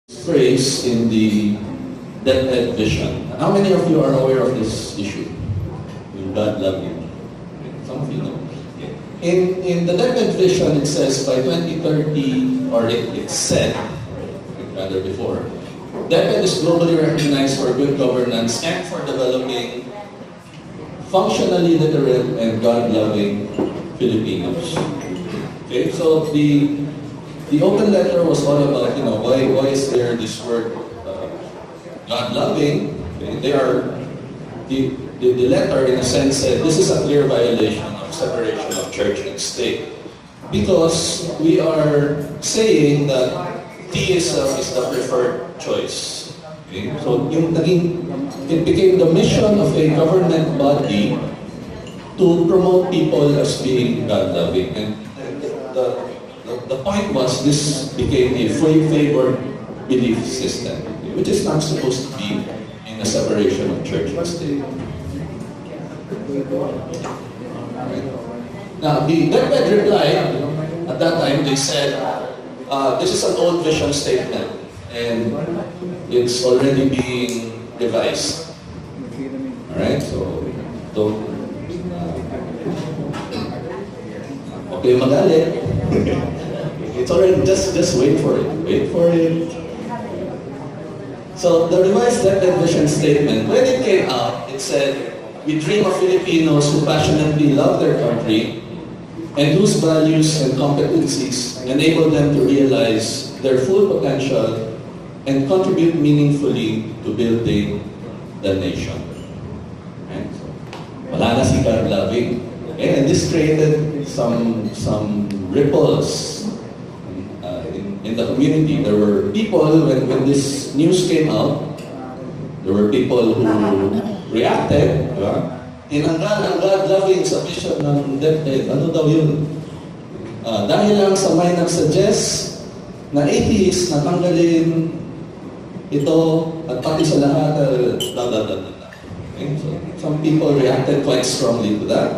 phrase in the deathbed vision. How many of you are aware of this issue? Will God love you? Some of you know. In the deathbed vision, it says by 2030, or it said, rather before, deathbed is globally recognized for good governance and for developing functionally literate and God-loving Filipinos. Okay, so the open letter was all about, why is there this word God-loving? Okay, the letter, in a sense, said this is a clear violation of separation of church and state, because we are saying that theism is the preferred choice. Okay? So it became the mission of a government body to promote people as being God-loving. And the point was, this became a favored belief system, which is not supposed to be in a separation of church and state. Right. Now, the deathbed replied, at that time they said, this is an old vision statement and it's already being revised. Alright, so don't okay magalit. It's already, just wait for it. So the revised deathbed vision statement, when it came out, it said, we dream of Filipinos who passionately love their country and whose values and competencies enable them to realize their full potential and contribute meaningfully to building the nation. Right? So, wala na si God-loving. Okay? And this created some ripples in the community. There were people, when this news came out, there were people who reacted, tinanggal ang God-loving sa vision ng deathbed. Ano daw yun? Dahil lang sa may nag-suggest na atheist na tanggalin ito at pati sa lahat, Okay? So, some people reacted quite strongly to that.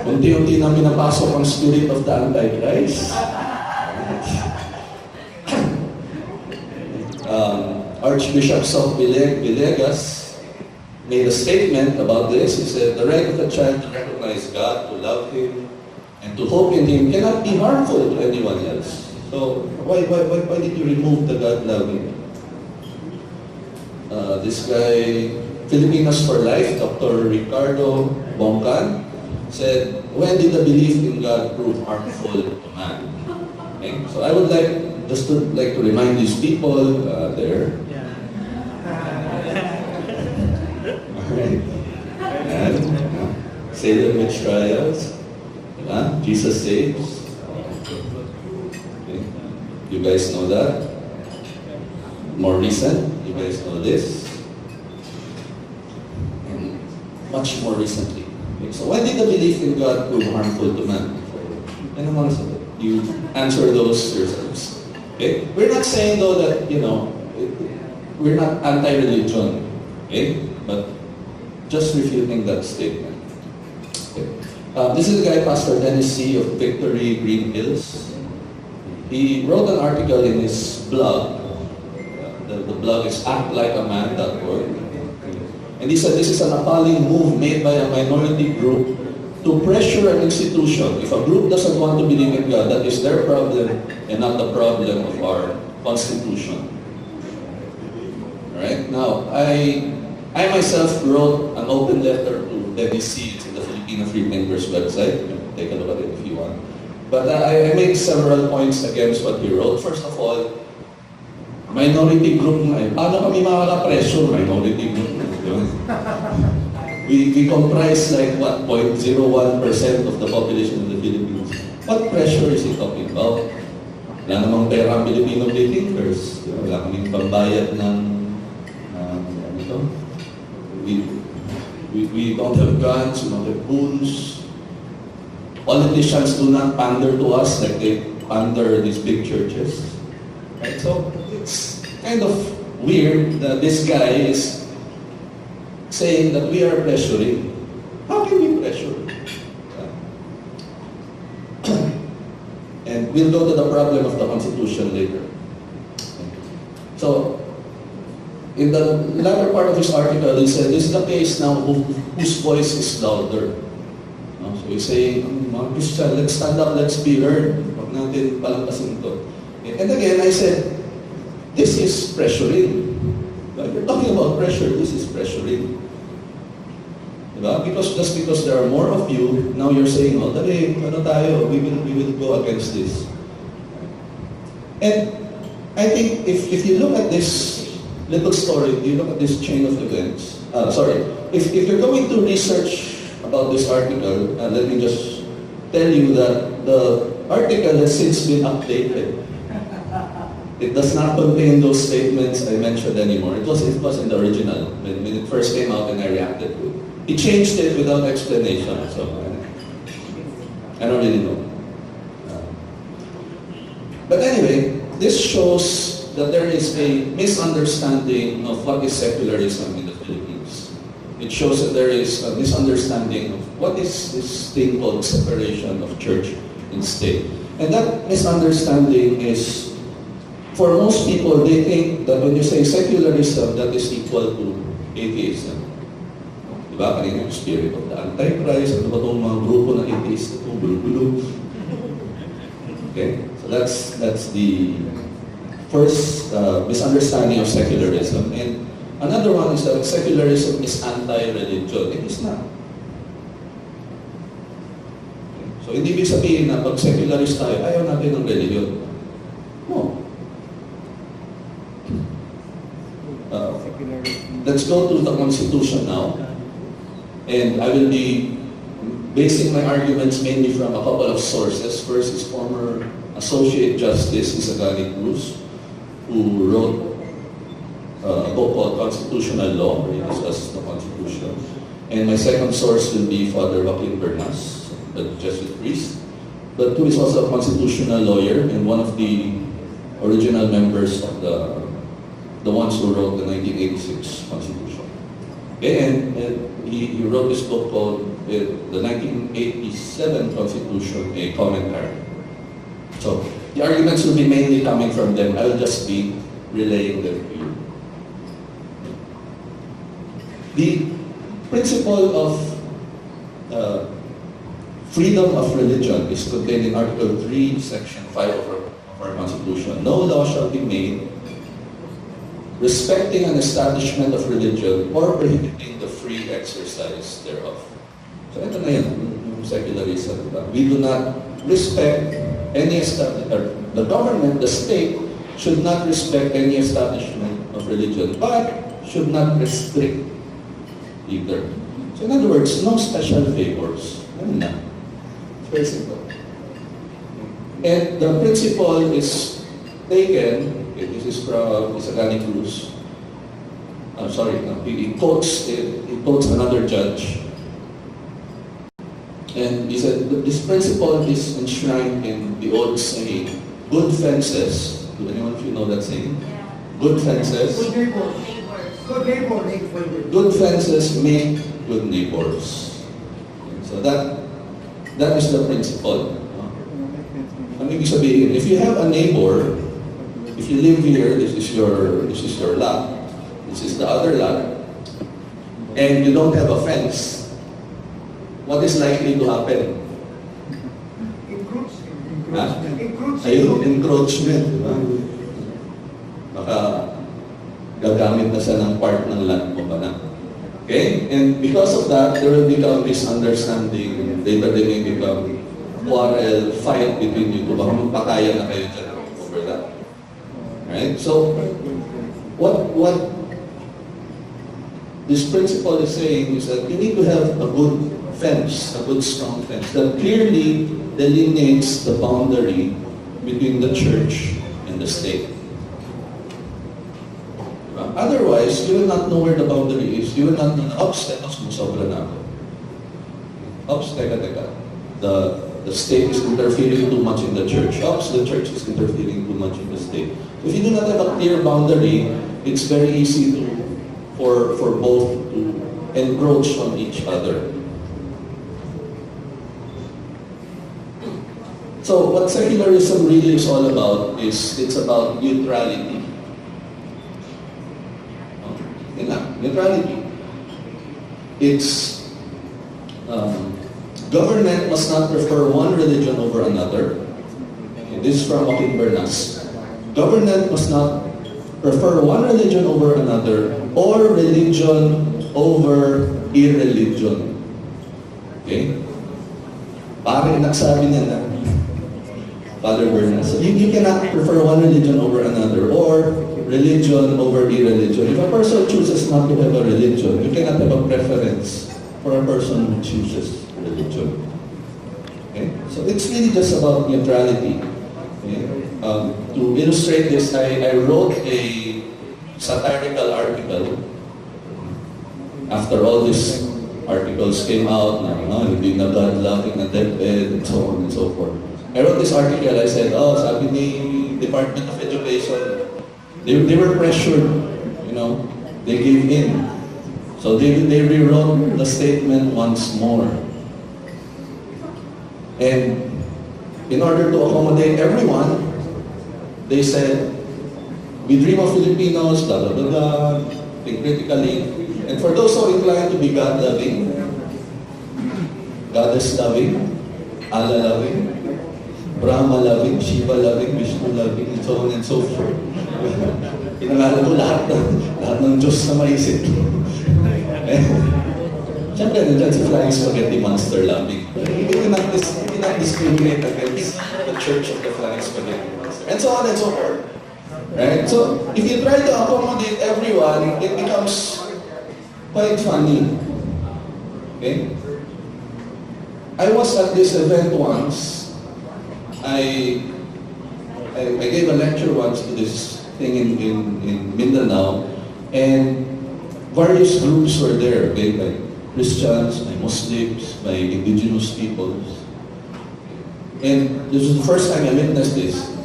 Unti-unti na pinapasok ang spirit of the Antichrist. Archbishop of Villegas made a statement about this. He said, the right of a child to recognize God, to love Him, and to hope in Him cannot be harmful to anyone else. So, why did you remove the God-loving? This guy, Filipinos for Life, Dr. Ricardo Bongkan, said, when did the belief in God prove harmful to man? Okay? So I would like to remind these people there. Alright. And Salem witch trials. Jesus saves. Okay. You guys know that? More recent, you guys know this. And much more recently. Okay. So when did the belief in God prove harmful to man? You answer those yourselves. Okay? We're not saying though that, we're not anti-religion. Okay? But just refuting that statement. Okay. This is a guy, Pastor Dennis C. of Victory Green Hills. He wrote an article in his blog. The blog is actlikeaman.org. And he said this is an appalling move made by a minority group to pressure an institution. If a group doesn't want to believe in God, that is their problem and not the problem of our Constitution. Alright? Now, I myself wrote an open letter to DBC. It's in the Filipino Freethinkers website. You can take a look at it if you want. But I made several points against what he wrote. First of all, minority group na. Paano kami makaka-pressure? Minority group na. We comprise like what, 0.01% of the population of the Philippines. What pressure is he talking about? Wala namang pera ang Filipino thinkers. Wala kaming pambayad ng we don't have guns, we don't have goons. Politicians do not pander to us like they pander these big churches. Right? So it's kind of weird that this guy is saying that we are pressuring. How can we pressure? And we'll go to the problem of the Constitution later. So, in the latter part of his article, he said, this is the case now whose voice is louder. So he's saying, mga Christian, let's stand up, let's be heard. Huwag natin palampasin ito. And again, I said, this is pressuring. If you're talking about pressure, this is pressuring. Diba? Just because there are more of you, now you're saying, oh, dali, ano tayo, we will go against this. And I think if you look at this little story, you look at this chain of events, if you're going to research about this article, let me just tell you that the article has since been updated. It does not contain those statements I mentioned anymore. It was in the original, when it first came out and I reacted to it. He changed it without explanation, so I don't really know. But anyway, this shows that there is a misunderstanding of what is secularism in the Philippines. It shows that there is a misunderstanding of what is this thing called separation of church and state. And that misunderstanding is, for most people, they think that when you say secularism, that is equal to atheism. Diba? Kanina yung spirit of the Antichrist, ano ba itong mga grupo ng atheist ito, gulo-gulo. Okay? So that's the first misunderstanding of secularism. And another one is that secularism is anti-religion. It is not. Okay? So hindi ibig sabihin na pag secularist tayo, ayaw natin ng religion. No. Let's go to the Constitution now. And I will be basing my arguments mainly from a couple of sources. First is former Associate Justice Isagani Cruz, who wrote a book called Constitutional Law, where he discusses the Constitution. And my second source will be Father Joaquin Bernas, a Jesuit priest, but who is also a constitutional lawyer and one of the original members of the ones who wrote the 1986 Constitution. Okay, and he wrote this book called the 1987 Constitution, a Commentary. So, the arguments will be mainly coming from them. I will just be relaying them to you. The principle of freedom of religion is contained in Article 3, Section 5 of our Constitution. No law shall be made respecting an establishment of religion or prohibiting the free exercise thereof. So ito na yun, yung secularism. We do not respect any establishment, the government, the state, should not respect any establishment of religion, but should not restrict either. So in other words, no special favors. Ano na? It's very simple. And the principle is taken, this is from Isagani Cruz. He quotes another judge. And he said, this principle is enshrined in the old saying, good fences. Do anyone of you know that saying? Yeah. Good fences. Good neighbors. Good neighbor make good. Good fences make good neighbors. So that is the principle. Ano ibig sabihin? If you have a neighbor, if you live here, this is your lot, this is the other lot, and you don't have a fence, what is likely to happen? Encroachment. Diba? Baka gagamit na siya ng part ng land mo ba na? Okay? And because of that, there will become misunderstanding. Later, they may become quarrel, fight between you. Baka magpatayan na kayo dyan over that. Right? So, what this principle is saying is that you need to have a good fence, a good strong fence that clearly delineates the boundary between the church and the state. Otherwise, you will not know where the boundary is. You will not know, oops, sumusobra na ako. Oops, teka. The state is interfering too much in the church. Oops, the church is interfering too much in the state. If you do not have a clear boundary, it's very easy for both to encroach on each other. So what secularism really is all about is it's about neutrality. neutrality. It's government must not prefer one religion over another. Okay, this is from Joaquin Bernas. Government must not prefer one religion over another or religion over irreligion. Okay? Pare nagsabi niya na, Father Bernas. So you cannot prefer one religion over another or religion over irreligion. If a person chooses not to have a religion, you cannot have a preference for a person who chooses religion. Okay? So it's really just about neutrality. Okay? To illustrate this, I wrote a satirical article after all these articles came out, hindi na God-loving na deathbed, and so on and so forth. I wrote this article, I said, sabi ni Department of Education, they were pressured, they gave in. So they rewrote the statement once more. And in order to accommodate everyone, they said, we dream of Filipinos, blah, blah, blah, blah, think critically. And for those who are inclined to be God-loving, Goddess-loving, Allah-loving, Brahma-loving, Shiva-loving, Vishnu-loving, and so on and so forth. Pinangalan ko lahat ng Diyos na maisip. Siyempre, nandiyan si Flying Spaghetti Monster-loving. You cannot discriminate against the Church of the Flying Spaghetti Monster. And so on and so forth. Right? So, if you try to accommodate everyone, it becomes quite funny. Okay? I was at this event once. I gave a lecture once to this thing in Mindanao, and various groups were there, okay? Like Christians, by Muslims, by indigenous peoples. And this was the first time I witnessed this.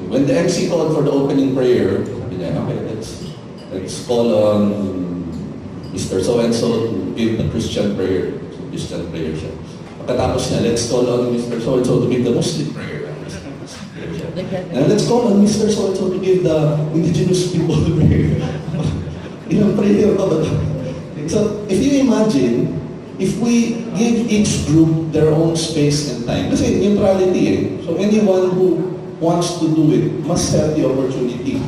When the MC called for the opening prayer, okay, let's call on Mr. So-and-so to give the Christian prayer. So, Christian prayer siya. Pagkatapos niya, let's call on Mr. So-and-so to give the Muslim prayer. And let's call on Mr. So-and-so to give the indigenous people prayer. Ilang prayer pa ba? So, if you imagine, if we give each group their own space and time, kasi neutrality So, anyone who wants to do it must have the opportunity.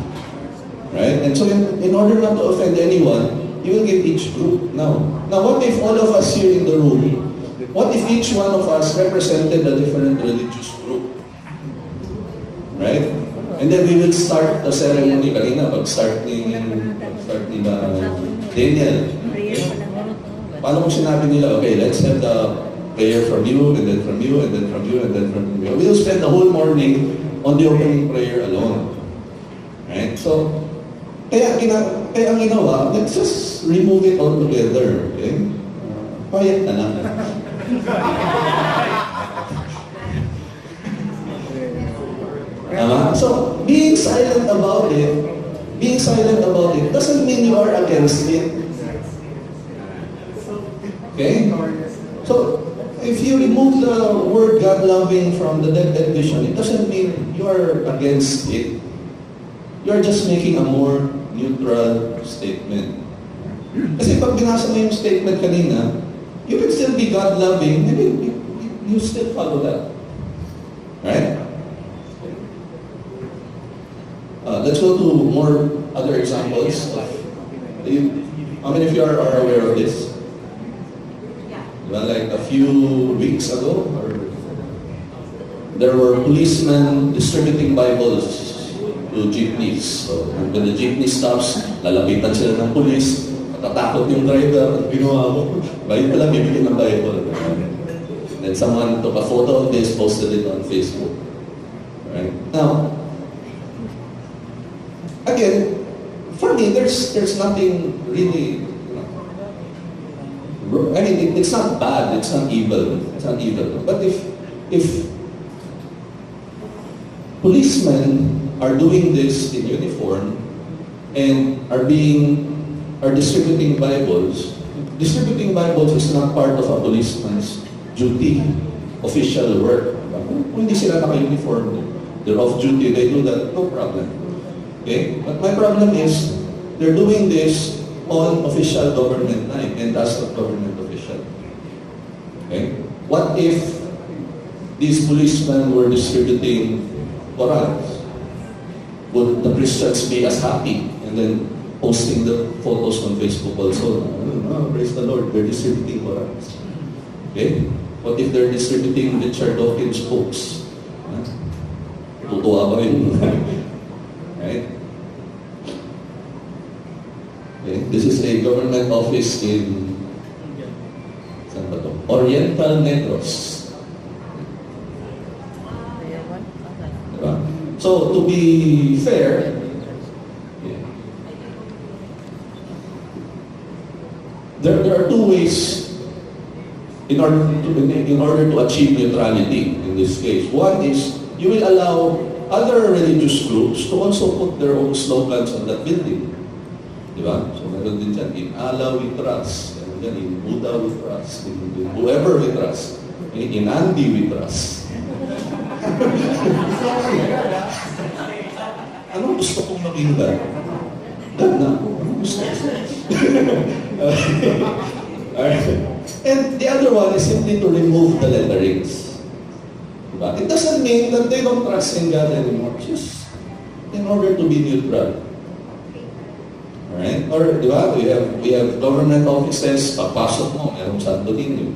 Right? And so, in order not to offend anyone, you will give each group now. Now, what if all of us here in the room, what if each one of us represented a different religious group? Right? And then we will start the ceremony kanina, pag-start ni Daniel. Paano kung sinabi nila, okay, let's have the prayer from you, and then from you, and then from you, and then from you. We'll spend the whole morning on the opening prayer alone. Right? So, kaya ang ginawa, let's just remove it all together. Okay? Quiet na lang. So, being silent about it doesn't mean you are against it. Okay? So, if you remove the word God-loving from the deathbed vision, it doesn't mean you are against it. You are just making a more neutral statement. Kasi pag binasa mo yung statement kanina, you can still be God-loving, and you still follow that. Right? Let's go to more other examples. How many of you are aware of this? Well, like a few weeks ago, there were policemen distributing Bibles to jeepneys. So, when the jeepney stops, lalapitan sila ng police, matatakot yung driver, at ginawa mo, bayo pala bibigyan ng Bible. Then someone took a photo of this, posted it on Facebook. Right? Now, again, for me, there's nothing really, I mean, it's not bad, it's not evil. But if policemen are doing this in uniform and are distributing Bibles is not part of a policeman's duty, official work. Kung hindi sila naka-uniform, they're off duty, they do that, no problem. Okay? But my problem is, they're doing this on official government night and as a government official. Okay? What if these policemen were distributing Qurans? Would the Christians be as happy and then posting the photos on Facebook also? Oh, praise the Lord, they're distributing Qurans. Okay? What if they're distributing Richard Dawkins books? Tutuwa ba yun? Right? Okay. This is a government office in saan ba to? Oriental Negros. Diba? So, to be fair, there are two ways in order to achieve neutrality in this case. One is you will allow other religious groups to also put their own slogans on that building. Diba? So meron din dyan, in Allah we trust, meron dyan, in Buddha we trust, in whoever we trust, in Andy we trust. Anong gusto kong makinggan? Ganda. Anong gusto ko? And the other one is simply to remove the letterings. Diba? It doesn't mean that they don't trust in God anymore. Just in order to be neutral. Alright? Or, di ba, we have government offices, papasok mo, merong Santo Niño.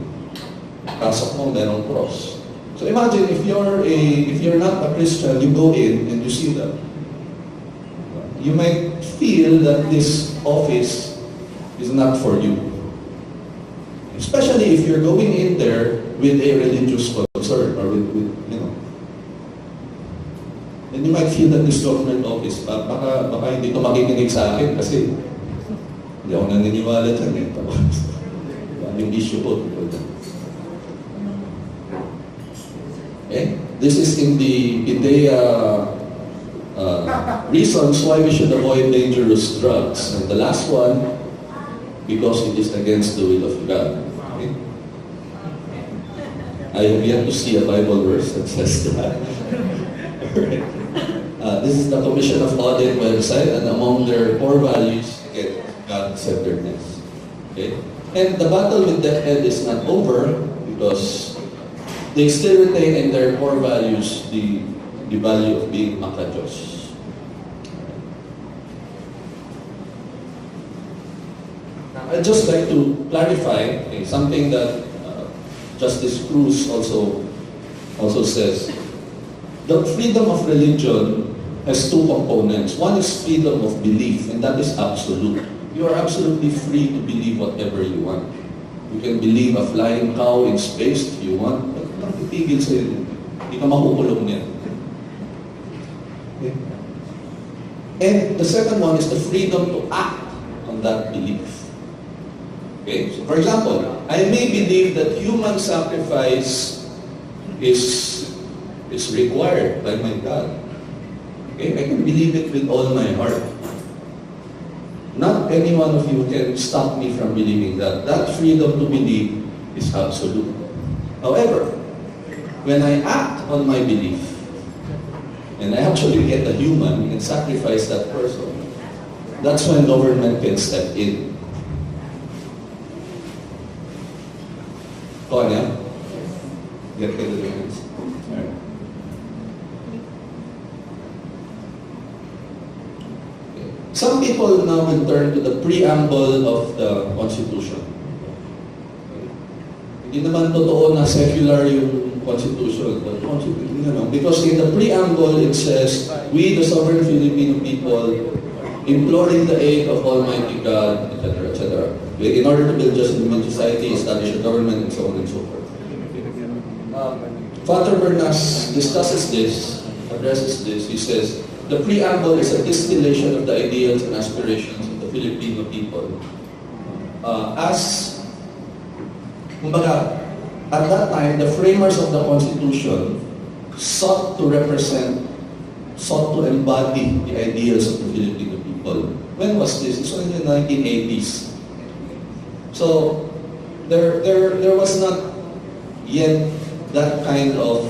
Pasok mo, merong cross. So imagine, if you're not a Christian, you go in and you see that. You might feel that this office is not for you. Especially if you're going in there with a religious concern or with you know. And you might feel that this government office, baka hindi ito makikinig sa akin kasi hindi ako naniniwala dyan eh. Yung issue ko. Okay? This is in the idea reasons why we should avoid dangerous drugs. And the last one, because it is against the will of God. Okay? I have yet to see a Bible verse that says that. Right. This is the Commission of Audit website, and among their core values, again, God-centeredness. Okay? And the battle with that end is not over because they still retain in their core values the value of being makajos. I'd just like to clarify something that Justice Cruz also says. The freedom of religion has two components. One is freedom of belief, and that is absolute. You are absolutely free to believe whatever you want. You can believe a flying cow in space if you want, but nakipigil sa'yo. Hindi ka makukulong niya. Okay. And the second one is the freedom to act on that belief. Okay? So for example, I may believe that human sacrifice is required by my God. Okay? I can believe it with all my heart. Not any one of you can stop me from believing that. That freedom to believe is absolute. However, when I act on my belief, and I actually get a human and sacrifice that person, that's when government can step in. Go on, yeah? Get the difference. All right. Some people now will turn to the preamble of the Constitution. Hindi naman totoo na secular yung Constitution. Because in the preamble it says, we, the sovereign Filipino people, imploring the aid of Almighty God, etc., etc., in order to build just and human society, establish a government, and so on and so forth. Father Bernas discusses this, addresses this. He says, the preamble is a distillation of the ideals and aspirations of the Filipino people. Kumbaga, at that time, the framers of the Constitution sought to embody the ideals of the Filipino people. When was this? This was in the 1980s. So, there was not yet that kind of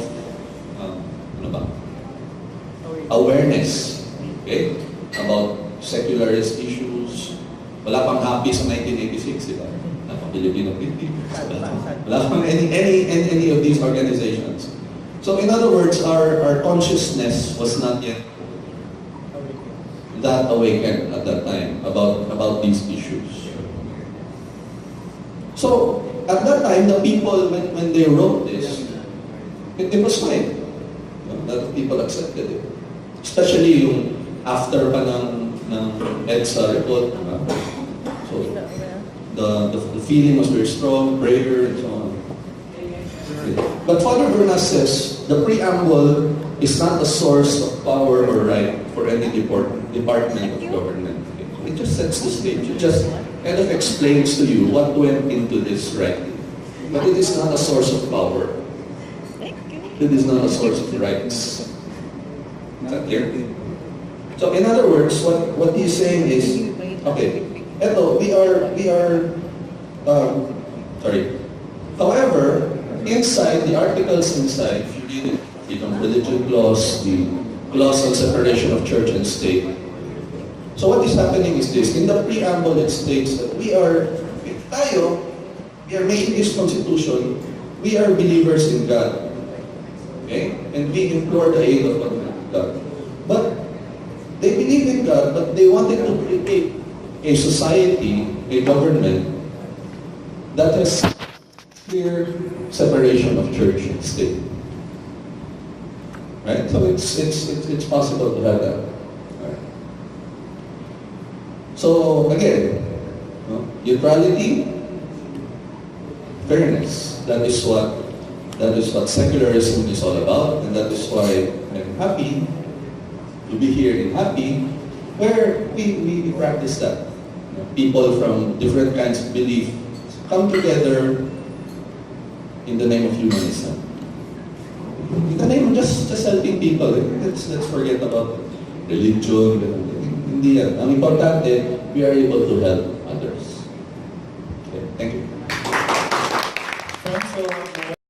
awareness, okay, about secularist issues, Wala pang happy sa 1986, di ba? Wala pang Filipino Peacekeepers. Wala pang any of these organizations. So in other words, our consciousness was not yet that awakened at that time about these issues. So at that time, the people, when they wrote this, it was fine. That people accepted it. Especially yung after pa ng EDSA report. So the feeling was very strong, prayer, and so on. But Father Bernas says, the preamble is not a source of power or right for any department of government. It just sets the stage. It just kind of explains to you what went into this writing. But it is not a source of power. It is not a source of rights. Is that clear? So in other words, what he's saying is, okay, eto, we are, sorry. However, inside, the articles inside, if you read it, freedom of religion clause, the clause on separation of church and state. So what is happening is this. In the preamble, it states that we are making this constitution, we are believers in God. Okay? And we implore the aid of God. But they believe in God, but they wanted to create a society, a government, that has clear separation of church and state. Right? So it's possible to have that. Right. So again, neutrality, fairness. That is what secularism is all about, and that is why I'm happy to be here in Happy, where we practice that. People from different kinds of belief come together in the name of humanism. In the name of just helping people. Let's forget about religion. Hindi yan. Ang importante, we are able to help others. Okay, thank you. Thanks so much.